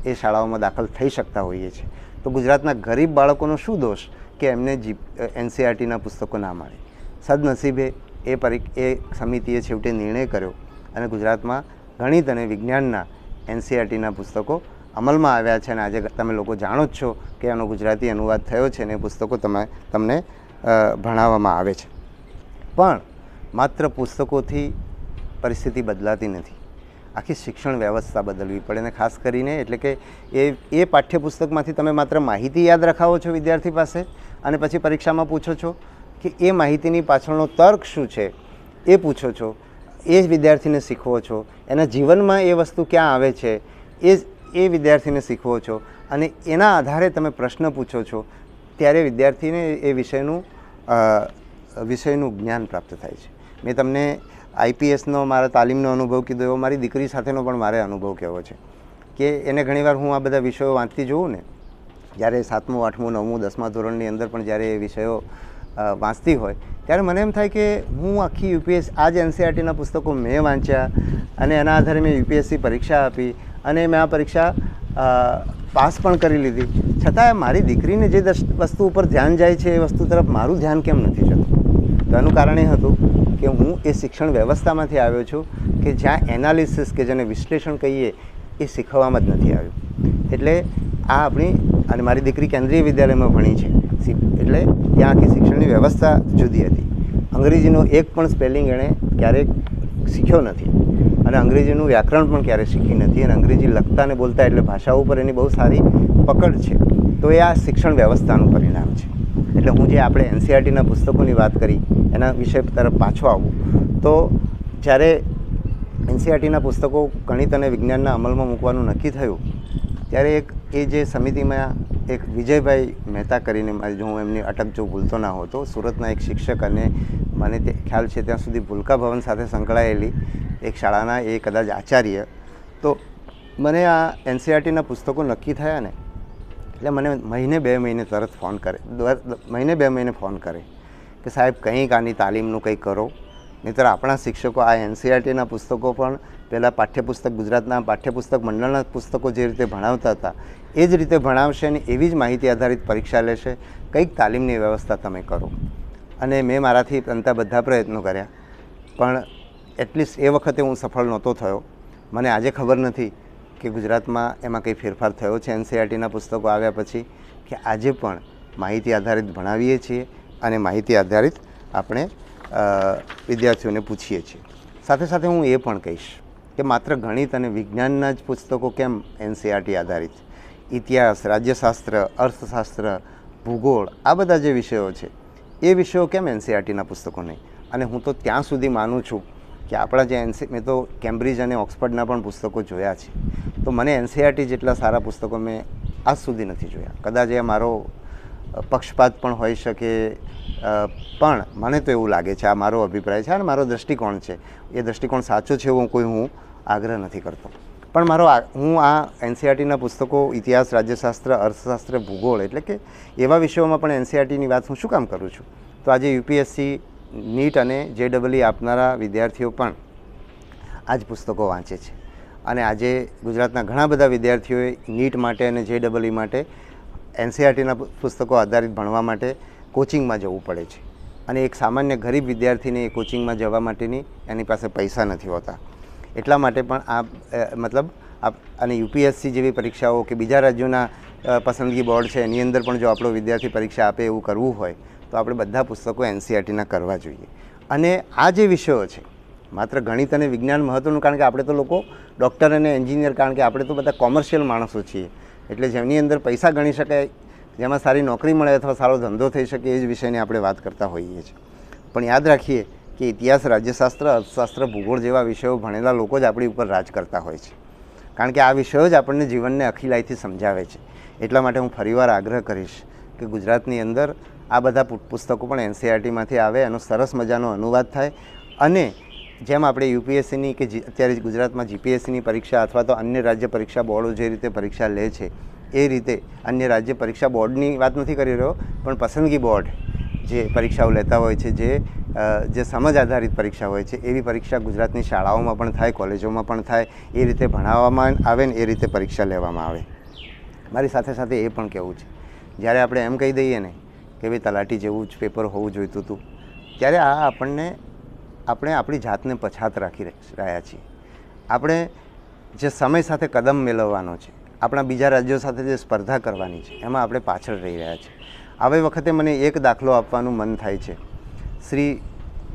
એ શાળાઓમાં દાખલ થઈ શકતા હોઈએ છીએ. તો ગુજરાતના ગરીબ બાળકોનો શું દોષ કે એમને એનસીઈઆરટીના પુસ્તકો ના મળે. સદનસીબે એ સમિતિએ છેવટે નિર્ણય કર્યો અને ગુજરાતમાં ગણિત અને વિજ્ઞાનના એનસીઈઆરટીના પુસ્તકો અમલમાં આવ્યા છે અને આજે તમે લોકો જાણો જ છો કે એનો ગુજરાતી અનુવાદ થયો છે અને એ પુસ્તકો તમને ભણાવવામાં આવે છે. પણ માત્ર પુસ્તકોથી પરિસ્થિતિ બદલાતી નથી. આખી શિક્ષણ વ્યવસ્થા બદલવી પડે અને ખાસ કરીને એટલે કે એ પાઠ્યપુસ્તકમાંથી તમે માત્ર માહિતી યાદ રખાવો છો વિદ્યાર્થી પાસે અને પછી પરીક્ષામાં પૂછો છો કે એ માહિતીની પાછળનો તર્ક શું છે એ પૂછો છો, એ જ વિદ્યાર્થીને શીખવો છો, એના જીવનમાં એ વસ્તુ ક્યાં આવે છે એ વિદ્યાર્થીને શીખવો છો અને એના આધારે તમે પ્રશ્ન પૂછો છો, ત્યારે વિદ્યાર્થીને એ વિષયનું જ્ઞાન પ્રાપ્ત થાય છે. મેં તમને આઈપીએસનો મારા તાલીમનો અનુભવ કીધો, એવો મારી દીકરી સાથેનો પણ મારે અનુભવ કહેવો છે કે એને ઘણીવાર હું આ બધા વિષયો વાંચતી જોઉં ને, જ્યારે 7મું 8મું 9મું 10મા ધોરણની અંદર પણ જ્યારે એ વિષયો વાંચતી હોય ત્યારે મને એમ થાય કે હું આખી આ જ એનસીઈઆરટીના પુસ્તકો મેં વાંચ્યા અને એના આધારે મેં યુપીએસસી પરીક્ષા આપી અને મેં આ પરીક્ષા પાસ પણ કરી લીધી, છતાં મારી દીકરીને જે વસ્તુ ઉપર ધ્યાન જાય છે એ વસ્તુ તરફ મારું ધ્યાન કેમ નથી જતું? તો એનું કારણ એ હતું કે હું એ શિક્ષણ વ્યવસ્થામાંથી આવ્યો છું કે જ્યાં એનાલિસિસ કે જેને વિશ્લેષણ કહીએ એ શીખવવામાં જ નથી આવ્યું. એટલે આ આપણી અને મારી દીકરી કેન્દ્રીય વિદ્યાલયમાં ભણી છે એટલે ત્યાં આખી શિક્ષણની વ્યવસ્થા જુદી હતી. અંગ્રેજીનો એક પણ સ્પેલિંગ એણે ક્યારેક શીખ્યો નથી અને અંગ્રેજીનું વ્યાકરણ પણ ક્યારેય શીખી નથી અને અંગ્રેજી લખતા અને બોલતા એટલે ભાષા ઉપર એની બહુ સારી પકડ છે. તો એ આ શિક્ષણ વ્યવસ્થાનું પરિણામ છે. એટલે હું જે આપણે એનસીઈઆરટીના પુસ્તકોની વાત કરી એના વિષય તરફ પાછો આવું તો જ્યારે એનસીઈઆરટીના પુસ્તકો ગણિત અને વિજ્ઞાનના અમલમાં મૂકવાનું નક્કી થયું ત્યારે એ જે સમિતિમાં એક વિજયભાઈ મહેતા કરીને, જો હું એમની અટક જો ભૂલતો ના હોતો, સુરતના એક શિક્ષક અને મને તે ખ્યાલ છે ત્યાં સુધી ભૂલકા ભવન સાથે સંકળાયેલી એક શાળાના એ કદાચ આચાર્ય, તો મને આ એનસીઈઆરટીના પુસ્તકો નક્કી થયા ને એટલે મને મહિને 2 મહિને તરત ફોન કરે, મહિને 2 મહિને ફોન કરે કે સાહેબ કંઈક આની તાલીમનું કંઈક કરો, નહીંતર આપણા શિક્ષકો આ એનસીઈઆરટીના પુસ્તકો પણ પહેલાં ગુજરાતના પાઠ્યપુસ્તક મંડળના પુસ્તકો જે રીતે ભણાવતા હતા એ જ રીતે ભણાવશે અને એવી જ માહિતી આધારિત પરીક્ષા લેશે, કંઈક તાલીમની વ્યવસ્થા તમે કરો. અને મેં મારાથી બનતા બધા પ્રયત્નો કર્યા પણ એટલીસ્ટ એ વખતે હું સફળ નહોતો થયો. મને આજે ખબર નથી કે ગુજરાતમાં એમાં કંઈ ફેરફાર થયો છે એનસીઈઆરટીના પુસ્તકો આવ્યા પછી કે આજે પણ માહિતી આધારિત ભણાવીએ છીએ અને માહિતી આધારિત આપણે વિદ્યાર્થીઓને પૂછીએ છીએ. સાથે સાથે હું એ પણ કહીશ કે માત્ર ગણિત અને વિજ્ઞાનના જ પુસ્તકો કેમ એનસીઈઆરટી આધારિત, ઇતિહાસ, રાજ્યશાસ્ત્ર, અર્થશાસ્ત્ર, ભૂગોળ, આ બધા જે વિષયો છે એ વિષયો કેમ એનસીઈઆરટીના પુસ્તકો નહીં? અને હું તો ત્યાં સુધી માનું છું કે આપણા જે મેં તો કેમ્બ્રિજ અને ઓક્સફર્ડના પણ પુસ્તકો જોયા છે, તો મને એનસીઈઆરટી જેટલા સારા પુસ્તકો મેં આજ સુધી નથી જોયા. કદાચ એ મારો પક્ષપાત પણ હોઈ શકે, પણ મને તો એવું લાગે છે, આ મારો અભિપ્રાય છે અને મારો દૃષ્ટિકોણ છે. એ દૃષ્ટિકોણ સાચો છે એવું હું આગ્રહ નથી કરતો, પણ હું આ એનસીઈઆરટીના પુસ્તકો ઇતિહાસ, રાજ્યશાસ્ત્ર, અર્થશાસ્ત્ર, ભૂગોળ એટલે કે એવા વિષયોમાં પણ એનસીઈઆરટીની વાત હું શું કામ કરું છું? તો આજે યુપીએસસી, નીટ અને JEE આપનારા વિદ્યાર્થીઓ પણ આ જ પુસ્તકો વાંચે છે અને આજે ગુજરાતના ઘણા બધા વિદ્યાર્થીઓએ નીટ માટે અને JEE માટે એનસીઈઆરટીના પુસ્તકો આધારિત ભણવા માટે કોચિંગમાં જવું પડે છે અને એક સામાન્ય ગરીબ વિદ્યાર્થીને એ કોચિંગમાં જવા માટેની એની પાસે પૈસા નથી હોતા. એટલા માટે પણ મતલબ અને યુપીએસસી જેવી પરીક્ષાઓ કે બીજા રાજ્યોના પસંદગી બોર્ડ છે એની અંદર પણ જો આપણો વિદ્યાર્થી પરીક્ષા આપે એવું કરવું હોય તો આપણે બધા પુસ્તકો એનસીઈઆરટીના કરવા જોઈએ. અને આ જે વિષયો છે માત્ર ગણિત અને વિજ્ઞાન મહત્ત્વનું, કારણ કે આપણે તો લોકો ડૉક્ટર અને એન્જિનિયર, કારણ કે આપણે તો બધા કોમર્શિયલ માણસો છીએ, એટલે જેની અંદર પૈસા ગણી શકાય, જેમાં સારી નોકરી મળે અથવા સારો ધંધો થઈ શકે એ જ વિષયની આપણે વાત કરતા હોઈએ છીએ. પણ યાદ રાખીએ કે ઇતિહાસ, રાજ્યશાસ્ત્ર, અર્થશાસ્ત્ર, ભૂગોળ જેવા વિષયો ભણેલા લોકો જ આપણી ઉપર રાજ કરતા હોય છે, કારણ કે આ વિષયો જ આપણને જીવનને અખિલાઈથી સમજાવે છે. એટલા માટે હું ફરીવાર આગ્રહ કરીશ કે ગુજરાતની અંદર આ બધા પુસ્તકો પણ એનસીઈઆરટીમાંથી આવે, એનો સરસ મજાનો અનુવાદ થાય. અને જેમ આપણે યુપીએસસીની કે અત્યારે ગુજરાતમાં જીપીએસસીની પરીક્ષા અથવા તો અન્ય રાજ્ય પરીક્ષા બોર્ડો જે રીતે પરીક્ષા લે છે એ રીતે અન્ય રાજ્ય પરીક્ષા બોર્ડની વાત નથી કરી રહ્યો, પણ પસંદગી બોર્ડ જે પરીક્ષાઓ લેતા હોય છે, જે સમજ આધારિત પરીક્ષા હોય છે, એવી પરીક્ષા ગુજરાતની શાળાઓમાં પણ થાય, કોલેજોમાં પણ થાય, એ રીતે ભણાવવામાં આવે ને એ રીતે પરીક્ષા લેવામાં આવે. મારી સાથે સાથે એ પણ કહેવું છે, જ્યારે આપણે એમ કહી દઈએ ને કે ભાઈ તલાટી જેવું જ પેપર હોવું જોઈતું હતું, ત્યારે આપણે આપણી જાતને પછાત રાખી રહ્યા છીએ. આપણે જે સમય સાથે કદમ મેળવવાનો છે, આપણા બીજા રાજ્યો સાથે જે સ્પર્ધા કરવાની છે, એમાં આપણે પાછળ રહી રહ્યા છીએ. આવી વખતે મને એક દાખલો આપવાનું મન થાય છે. શ્રી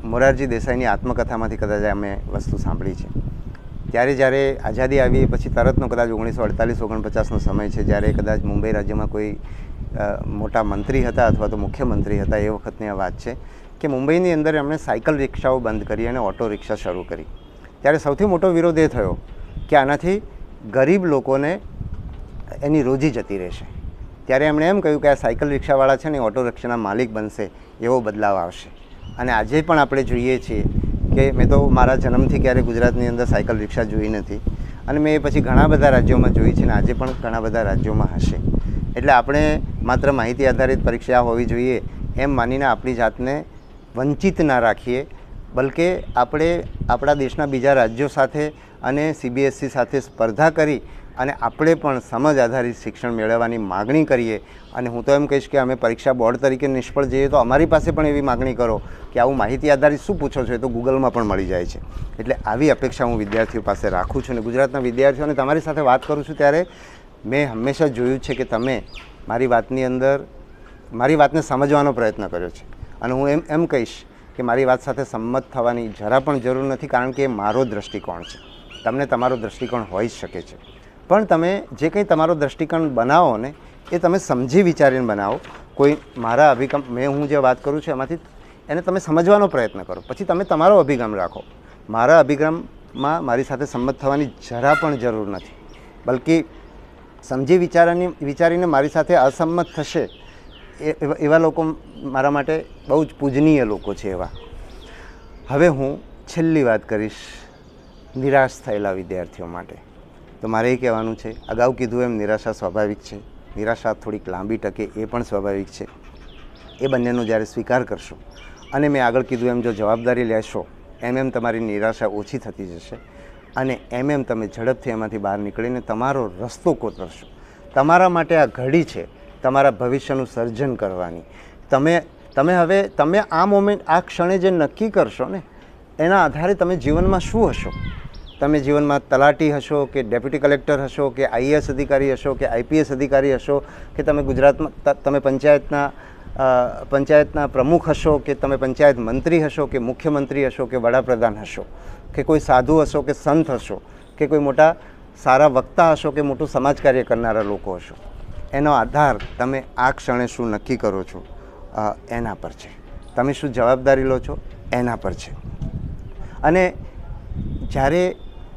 મોરારજી દેસાઈની આત્મકથામાંથી કદાચ અમે વસ્તુ સાંભળી છે. જ્યારે આઝાદી આવી પછી તરતનો કદાચ 1948-49નો સમય છે, જ્યારે કદાચ મુંબઈ રાજ્યમાં કોઈ મોટા મંત્રી હતા અથવા તો મુખ્યમંત્રી હતા, એ વખતની આ વાત છે કે મુંબઈની અંદર એમણે સાયકલ રિક્ષાઓ બંધ કરી અને ઓટો રિક્ષા શરૂ કરી. ત્યારે સૌથી મોટો વિરોધ એ થયો કે આનાથી ગરીબ લોકોને એની રોજી જતી રહેશે. ત્યારે એમણે એમ કહ્યું કે આ સાયકલ રિક્ષાવાળા છે ને ઓટો રિક્ષાના માલિક બનશે, એવો બદલાવ આવશે. અને આજે પણ આપણે જોઈએ છીએ કે મેં તો મારા જન્મથી ક્યારેય ગુજરાતની અંદર સાયકલ રિક્ષા જોઈ નથી, અને મેં એ પછી ઘણા બધા રાજ્યોમાં જોઈ છે, અને આજે પણ ઘણા બધા રાજ્યોમાં હશે. એટલે આપણે માત્ર માહિતી આધારિત પરીક્ષા હોવી જોઈએ એમ માનીને આપણી જાતને વંચિત ના રાખીએ, બલકે આપણે આપણા દેશના બીજા રાજ્યો સાથે અને સીબીએસસી સાથે સ્પર્ધા કરી અને આપણે પણ સમજ આધારિત શિક્ષણ મેળવવાની માગણી કરીએ. અને હું તો એમ કહીશ કે અમે પરીક્ષા બોર્ડ તરીકે નિષ્ફળ જઈએ તો અમારી પાસે પણ એવી માગણી કરો કે આવું માહિતી આધારિત શું પૂછો છો, એ તો ગૂગલમાં પણ મળી જાય છે. એટલે આવી અપેક્ષા હું વિદ્યાર્થીઓ પાસે રાખું છું. અને ગુજરાતના વિદ્યાર્થીઓને તમારી સાથે વાત કરું છું ત્યારે મેં હંમેશા જોયું છે કે તમે મારી વાતની અંદર મારી વાતને સમજવાનો પ્રયત્ન કર્યો છે. અને હું એમ કહીશ કે મારી વાત સાથે સંમત થવાની જરા પણ જરૂર નથી, કારણ કે એ મારો દૃષ્ટિકોણ છે. તમને તમારો દૃષ્ટિકોણ હોઈ શકે છે, પણ તમે જે કંઈ તમારો દૃષ્ટિકોણ બનાવો ને એ તમે સમજી વિચારીને બનાવો. કોઈ મારા અભિગમ, હું જે વાત કરું છું એમાંથી એને તમે સમજવાનો પ્રયત્ન કરો, પછી તમે તમારો અભિગમ રાખો. મારા અભિગમમાં મારી સાથે સંમત થવાની જરા પણ જરૂર નથી, બલકે સમજી વિચારીને મારી સાથે અસંમત થશે એવા લોકો મારા માટે બહુ જ પૂજનીય લોકો છે એવા. હવે હું છેલ્લી વાત કરીશ નિરાશ થયેલા વિદ્યાર્થીઓ માટે. તો મારે એ કહેવાનું છે, અગાઉ કીધું એમ નિરાશા સ્વાભાવિક છે, નિરાશા થોડીક લાંબી ટકે એ પણ સ્વાભાવિક છે. એ બંનેનો જ્યારે સ્વીકાર કરશો અને મેં આગળ કીધું એમ જો જવાબદારી લેશો, એમ તમારી નિરાશા ઓછી થતી જશે અને એમ તમે ઝડપથી એમાંથી બહાર નીકળીને તમારો રસ્તો કોતરશો. તમારા માટે આ ઘડી છે તમારા ભવિષ્યનું સર્જન કરવાની. તમે આ મોમેન્ટ, આ ક્ષણે જે નક્કી કરશો ને એના આધારે તમે જીવનમાં શું હશો. તમે જીવનમાં તલાટી હશો કે ડેપ્યુટી કલેક્ટર હશો કે આઈએએસ અધિકારી હશો કે આઈપીએસ અધિકારી હશો કે તમે ગુજરાતમાં તમે પંચાયતના પ્રમુખ હશો કે તમે પંચાયત મંત્રી હશો કે મુખ્યમંત્રી હશો કે વડાપ્રધાન હશો કે કોઈ સાધુ હશો કે સંત હશો કે કોઈ મોટા સારા વક્તા હશો કે મોટું સમાજ કાર્ય કરનારા લોકો હશો. એનો આધાર તમે આ ક્ષણે શું નક્કી કરો છો એના પર છે. તમે શું જવાબદારી લો છો એના પર છે. અને જ્યારે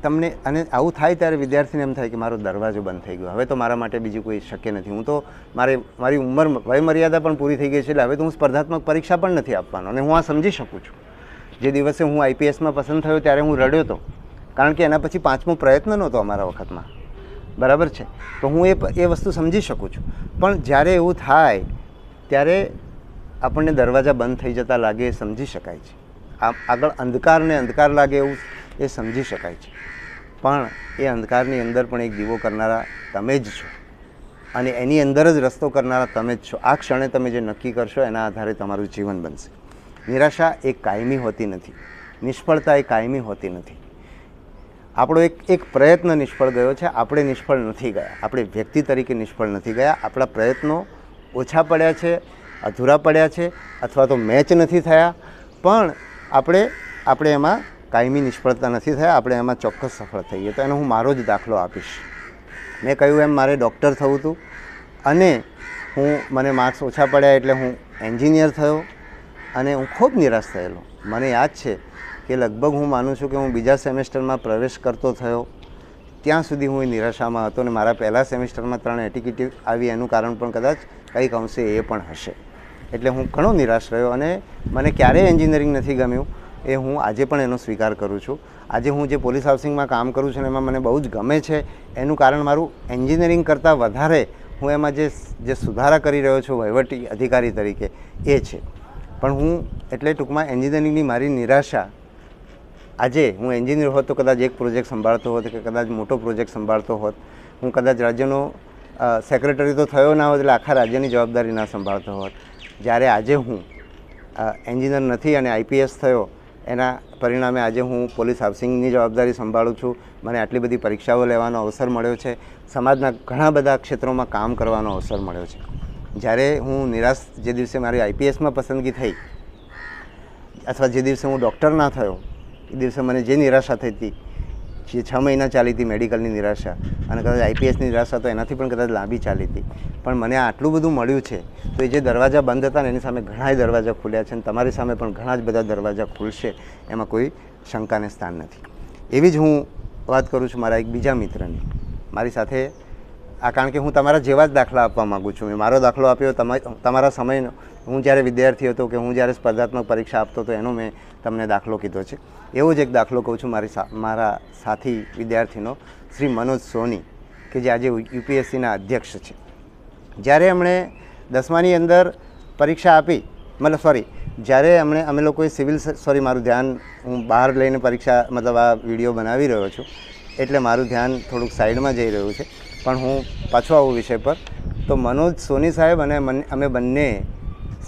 તમને અને આવું થાય ત્યારે વિદ્યાર્થીને એમ થાય કે મારો દરવાજો બંધ થઈ ગયો, હવે તો મારા માટે બીજું કોઈ શક્ય નથી. હું તો મારી ઉંમર વય મર્યાદા પણ પૂરી થઈ ગઈ છે, એટલે હવે તો હું સ્પર્ધાત્મક પરીક્ષા પણ નથી આપવાનો. અને હું આ સમજી શકું છું. જે દિવસે હું આઈપીએસમાં પસંદ થયો ત્યારે હું રડ્યો હતો, કારણ કે એના પછી 5મો પ્રયત્ન નહોતો અમારા વખતમાં, બરાબર છે. તો હું એ વસ્તુ સમજી શકું છું. પણ જ્યારે એવું થાય ત્યારે આપણને દરવાજા બંધ થઈ જતા લાગે એ સમજી શકાય છે. આગળ અંધકાર લાગે એવું એ સમજી શકાય છે. પણ એ અંધકારની અંદર પણ એક દીવો કરનારા તમે જ છો, અને એની અંદર જ રસ્તો કરનારા તમે જ છો. આ ક્ષણે તમે જે નક્કી કરશો એના આધારે તમારું જીવન બનશે. નિરાશા એ કાયમી હોતી નથી, નિષ્ફળતા એ કાયમી હોતી નથી. આપણો એક પ્રયત્ન નિષ્ફળ ગયો છે, આપણે નિષ્ફળ નથી ગયા, આપણે વ્યક્તિ તરીકે નિષ્ફળ નથી ગયા. આપણા પ્રયત્નો ઓછા પડ્યા છે, અધૂરા પડ્યા છે, અથવા તો મેચ નથી થયા, પણ આપણે એમાં કાયમી નિષ્ફળતા નથી થયા, આપણે એમાં ચોક્કસ સફળ થઈએ. તો એનો હું મારો જ દાખલો આપીશ. મેં કહ્યું એમ મારે ડૉક્ટર થવું હતું અને મને માર્ક્સ ઓછા પડ્યા એટલે હું એન્જિનિયર થયો અને હું ખૂબ નિરાશ થયેલો. મને યાદ છે કે લગભગ હું માનું છું કે હું બીજા સેમેસ્ટરમાં પ્રવેશ કરતો થયો ત્યાં સુધી હું નિરાશામાં હતો અને મારા પહેલા સેમેસ્ટરમાં 3 એટીકેટી આવી. એનું કારણ પણ કદાચ કંઈક અંશે એ પણ હશે. એટલે હું ઘણો નિરાશ રહ્યો અને મને ક્યારેય એન્જિનિયરિંગ નથી ગમ્યું. એ હું આજે પણ એનો સ્વીકાર કરું છું. આજે હું જે પોલીસ હાઉસિંગમાં કામ કરું છું એમાં મને બહુ જ ગમે છે. એનું કારણ મારું એન્જિનિયરિંગ કરતાં વધારે હું એમાં જે સુધારા કરી રહ્યો છું વહીવટી અધિકારી તરીકે એ છે. પણ હું એટલે ટૂંકમાં એન્જિનિયરિંગની મારી નિરાશા, આજે હું એન્જિનિયર હોત તો કદાચ એક પ્રોજેક્ટ સંભાળતો હોત કે કદાચ મોટો પ્રોજેક્ટ સંભાળતો હોત, હું કદાચ રાજ્યનો સેક્રેટરી તો થયો ના હોત એટલે આખા રાજ્યની જવાબદારી ના સંભાળતો હોત. જ્યારે આજે હું એન્જિનિયર નથી અને આઈપીએસ થયો એના પરિણામે આજે હું પોલીસ હાઉસિંગની જવાબદારી સંભાળું છું. મને આટલી બધી પરીક્ષાઓ લેવાનો અવસર મળ્યો છે, સમાજના ઘણા બધા ક્ષેત્રોમાં કામ કરવાનો અવસર મળ્યો છે. જ્યારે હું નિરાશ, જે દિવસે મારી આઈપીએસમાં પસંદગી થઈ અથવા જે દિવસે હું ડૉક્ટર ના થયો એ દિવસે મને જે નિરાશા થઈ હતી, જે 6 મહિના ચાલી હતી મેડિકલની નિરાશા, અને કદાચ આઈપીએસની નિરાશા તો એનાથી પણ કદાચ લાંબી ચાલી હતી, પણ મને આટલું બધું મળ્યું છે. તો એ જે દરવાજા બંધ હતા ને એની સામે ઘણાય દરવાજા ખુલ્યા છે અને તમારી સામે પણ ઘણા જ બધા દરવાજા ખુલશે, એમાં કોઈ શંકાને સ્થાન નથી. એવી જ હું વાત કરું છું મારા એક બીજા મિત્રની. મારી સાથે કારણ કે હું તમારા જેવા જ દાખલા આપવા માગું છું. મેં મારો દાખલો આપ્યો તમારા સમયનો. હું જ્યારે વિદ્યાર્થી હતો કે હું જ્યારે સ્પર્ધાત્મક પરીક્ષા આપતો હતો એનો મેં તમને દાખલો કીધો છે. એવો જ એક દાખલો કહું છું મારા સાથી વિદ્યાર્થીનો, શ્રી મનોજ સોની, કે જે આજે યુપીએસસીના અધ્યક્ષ છે. જ્યારે એમણે 10માની અંદર પરીક્ષા આપી, જ્યારે અમે લોકોએ મારું ધ્યાન, હું બહાર લઈને પરીક્ષા આ વિડીયો બનાવી રહ્યો છું એટલે મારું ધ્યાન થોડુંક સાઈડમાં જઈ રહ્યું છે, પણ હું પાછો આવું વિષય પર. તો મનોજ સોની સાહેબ અને અમે બંને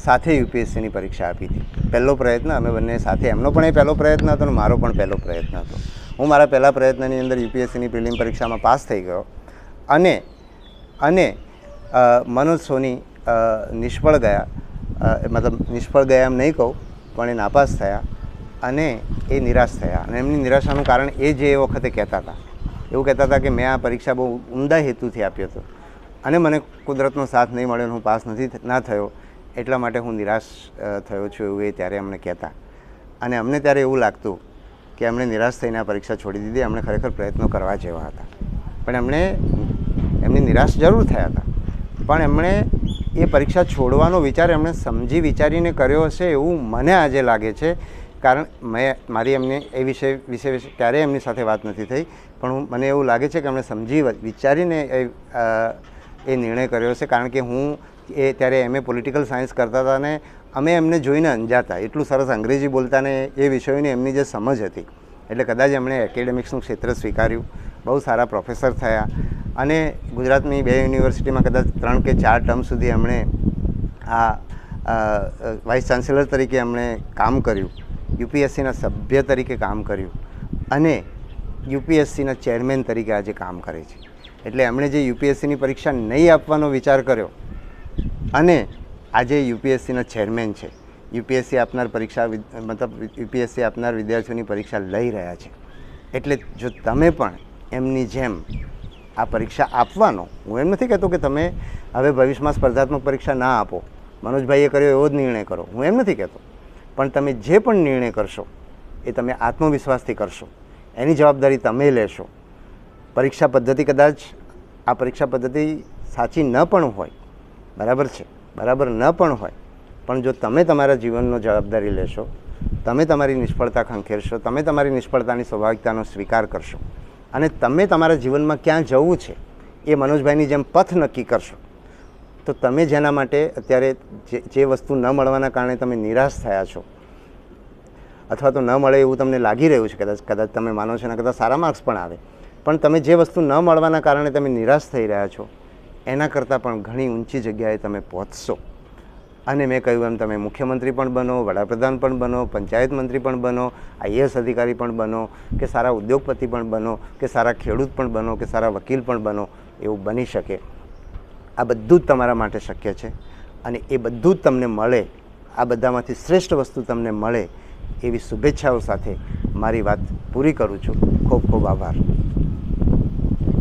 સાથે યુપીએસસીની પરીક્ષા આપી હતી. પહેલો પ્રયત્ન અમે બંને સાથે, એમનો પણ એ પહેલો પ્રયત્ન હતો અને મારો પણ પહેલો પ્રયત્ન હતો. હું મારા પહેલા પ્રયત્નની અંદર યુપીએસસીની પ્રિલિમ પરીક્ષામાં પાસ થઈ ગયો અને મનોજ સોની નિષ્ફળ ગયા. નિષ્ફળ ગયા એમ નહીં કહું, પણ એ નાપાસ થયા અને એ નિરાશ થયા. અને એમની નિરાશાનું કારણ એ વખતે કહેતા હતા, એવું કહેતા હતા કે મેં આ પરીક્ષા બહુ ઉમદા હેતુથી આપ્યો હતો અને મને કુદરતનો સાથ નહીં મળ્યો, હું પાસ ના થયો, એટલા માટે હું નિરાશ થયો છું, એવું એ ત્યારે અમને કહેતા. અને અમને ત્યારે એવું લાગતું કે એમણે નિરાશ થઈને આ પરીક્ષા છોડી દીધી. એમણે ખરેખર પ્રયત્નો કરવા જેવા હતા, પણ એમની નિરાશ જરૂર થયા હતા, પણ એમણે એ પરીક્ષા છોડવાનો વિચાર એમણે સમજી વિચારીને કર્યો હશે એવું મને આજે લાગે છે. કારણ મારી એમને એ વિશે ક્યારેય એમની સાથે વાત નથી થઈ, પણ મને એવું લાગે છે કે એમણે સમજી વિચારીને એ નિર્ણય કર્યો હશે. કારણ કે હું ત્યારે MA પોલિટિકલ સાયન્સ કરતા હતા અને અમે એમને જોઈને અંજાતા, એટલું સરસ અંગ્રેજી બોલતા ને એ વિષયોની એમની જે સમજ હતી, એટલે કદાચ એમણે એકેડેમિક્સનું ક્ષેત્ર સ્વીકાર્યું, બહુ સારા પ્રોફેસર થયા અને ગુજરાતની 2 યુનિવર્સિટીમાં કદાચ 3 કે 4 ટર્મ સુધી એમણે વાઇસ ચાન્સેલર તરીકે એમણે કામ કર્યું, યુપીએસસીના સભ્ય તરીકે કામ કર્યું અને યુપીએસસીના ચેરમેન તરીકે આજે કામ કરે છે. એટલે એમણે જે યુપીએસસીની પરીક્ષા નહીં આપવાનો વિચાર કર્યો અને આજે યુપીએસસીના ચેરમેન છે, યુપીએસસી આપનાર યુપીએસસી આપનાર વિદ્યાર્થીઓની પરીક્ષા લઈ રહ્યા છે. એટલે જો તમે પણ એમની જેમ આ પરીક્ષા આપવાનો, હું એમ નથી કહેતો કે તમે હવે ભવિષ્યમાં સ્પર્ધાત્મક પરીક્ષા ના આપો, મનોજભાઈએ કર્યો એવો જ નિર્ણય કરો, હું એમ નથી કહેતો, પણ તમે જે પણ નિર્ણય કરશો એ તમે આત્મવિશ્વાસથી કરશો, એની જવાબદારી તમે લેશો. પરીક્ષા પદ્ધતિ કદાચ આ પરીક્ષા પદ્ધતિ સાચી ન પણ હોય, બરાબર ન પણ હોય, પણ જો તમે તમારા જીવનનો જવાબદારી લેશો, તમે તમારી નિષ્ફળતા ખંખેરશો, તમે તમારી નિષ્ફળતાની સ્વાભાવિકતાનો સ્વીકાર કરશો અને તમે તમારા જીવનમાં ક્યાં જવું છે એ મનોજભાઈની જેમ પથ નક્કી કરશો, તો તમે જેના માટે અત્યારે જે વસ્તુ ન મળવાના કારણે તમે નિરાશ થયા છો અથવા તો ન મળે એવું તમને લાગી રહ્યું છે, કદાચ તમે માનો છો ને કદાચ સારા માર્ક્સ પણ આવે, પણ તમે જે વસ્તુ ન મળવાના કારણે તમે નિરાશ થઈ રહ્યા છો એના કરતાં પણ ઘણી ઊંચી જગ્યાએ તમે પહોંચશો. અને મેં કહ્યું એમ તમે મુખ્યમંત્રી પણ બનો, વડાપ્રધાન પણ બનો, પંચાયત મંત્રી પણ બનો, આઈએએસ અધિકારી પણ બનો, કે સારા ઉદ્યોગપતિ પણ બનો, કે સારા ખેડૂત પણ બનો, કે સારા વકીલ પણ બનો, એવું બની શકે. આ બધું જ તમારા માટે શક્ય છે અને એ બધું જ તમને મળે, આ બધામાંથી શ્રેષ્ઠ વસ્તુ તમને મળે એવી શુભેચ્છાઓ સાથે મારી વાત પૂરી કરું છું. ખૂબ ખૂબ આભાર.